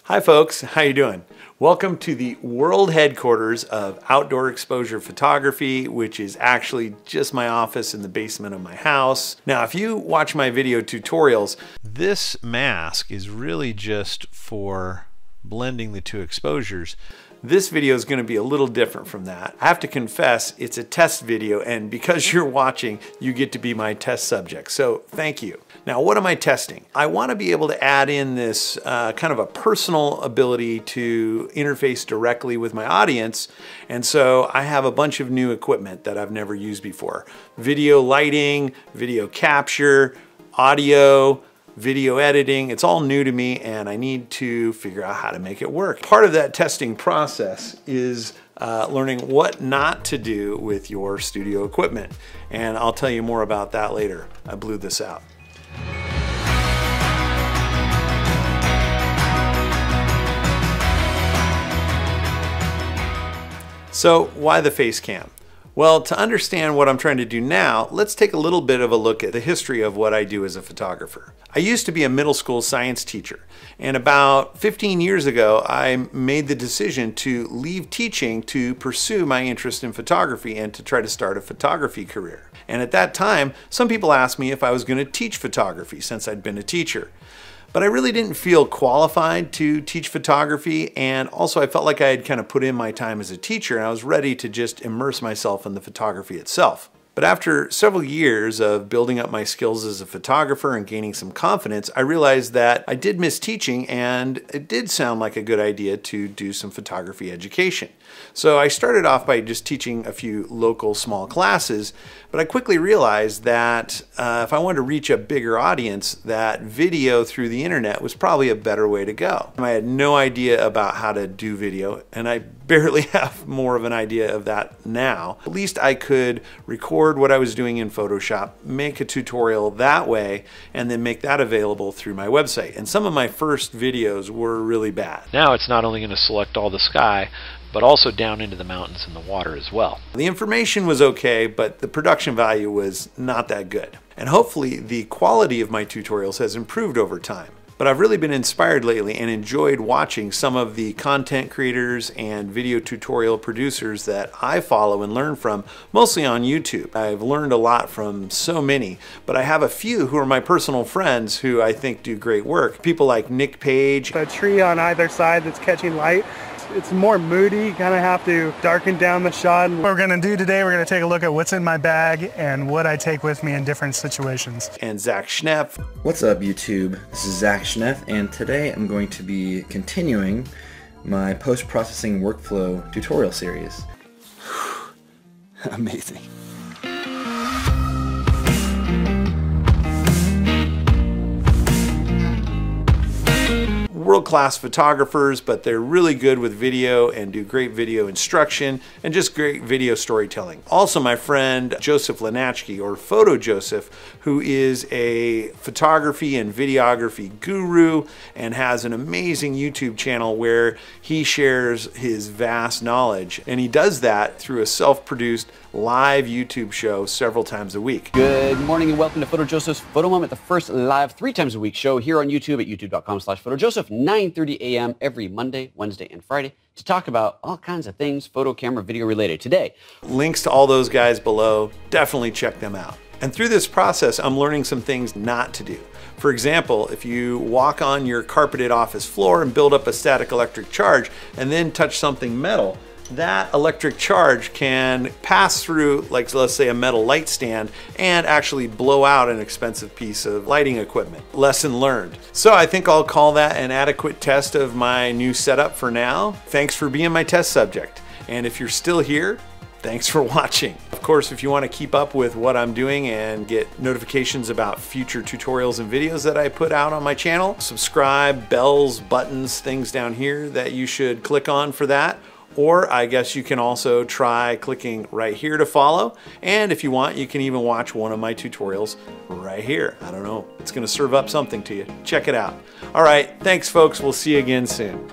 Hi folks, how you doing? Welcome to the world headquarters of outdoor exposure photography, which is actually just my office in the basement of my house. Now, if you watch my video tutorials, this mask is really just for blending the two exposures. This video is going to be a little different from that. I have to confess, it's a test video, and because you're watching, you get to be my test subject. So thank you. Now, what am I testing? I want to be able to add in this kind of a personal ability to interface directly with my audience. And so I have a bunch of new equipment that I've never used before. Video lighting, video capture, audio, video editing. It's all new to me and I need to figure out how to make it work. Part of that testing process is learning what not to do with your studio equipment. And I'll tell you more about that later. I blew this out. So why the face cam? Well, to understand what I'm trying to do now, let's take a little bit of a look at the history of what I do as a photographer. I used to be a middle school science teacher, and about 15 years ago, I made the decision to leave teaching to pursue my interest in photography and to try to start a photography career. And at that time, some people asked me if I was going to teach photography since I'd been a teacher. But I really didn't feel qualified to teach photography, and also I felt like I had kind of put in my time as a teacher and I was ready to just immerse myself in the photography itself. But after several years of building up my skills as a photographer and gaining some confidence, I realized that I did miss teaching and it did sound like a good idea to do some photography education. So I started off by just teaching a few local small classes, but I quickly realized that if I wanted to reach a bigger audience, that video through the internet was probably a better way to go. I had no idea about how to do video, and I barely have more of an idea of that now. At least I could record what I was doing in Photoshop, make a tutorial that way, and then make that available through my website. And some of my first videos were really bad. Now it's not only going to select all the sky, but also down into the mountains and the water as well. The information was okay, but the production value was not that good. And hopefully the quality of my tutorials has improved over time. But I've really been inspired lately and enjoyed watching some of the content creators and video tutorial producers that I follow and learn from, mostly on YouTube. I've learned a lot from so many, but I have a few who are my personal friends who I think do great work. People like Nick Page. A tree on either side that's catching light. It's more moody, you kind of have to darken down the shot. What we're gonna do today, we're gonna take a look at what's in my bag and what I take with me in different situations. And Zach Schneff. What's up YouTube? This is Zach Schneff, and today I'm going to be continuing my post-processing workflow tutorial series. Amazing. World-class photographers, but they're really good with video and do great video instruction and just great video storytelling. Also, my friend Joseph Lenachke, or Photo Joseph, who is a photography and videography guru and has an amazing YouTube channel where he shares his vast knowledge, and he does that through a self-produced live YouTube show several times a week. Good morning and welcome to Photo Joseph's Photo Moment, the first live 3 times a week show here on YouTube at youtube.com/PhotoJoseph, 9:30 a.m. every Monday, Wednesday, and Friday to talk about all kinds of things photo, camera, video related. Today, links to all those guys below. Definitely check them out. And through this process, I'm learning some things not to do. For example, if you walk on your carpeted office floor and build up a static electric charge and then touch something metal, that electric charge can pass through, like let's say a metal light stand, and actually blow out an expensive piece of lighting equipment. Lesson learned. So I think I'll call that an adequate test of my new setup for now. Thanks for being my test subject. And if you're still here, thanks for watching. Of course, if you want to keep up with what I'm doing and get notifications about future tutorials and videos that I put out on my channel, subscribe, bells, buttons, things down here that you should click on for that. Or I guess you can also try clicking right here to follow. And if you want, you can even watch one of my tutorials right here. I don't know, it's gonna serve up something to you. Check it out. All right, thanks folks, we'll see you again soon.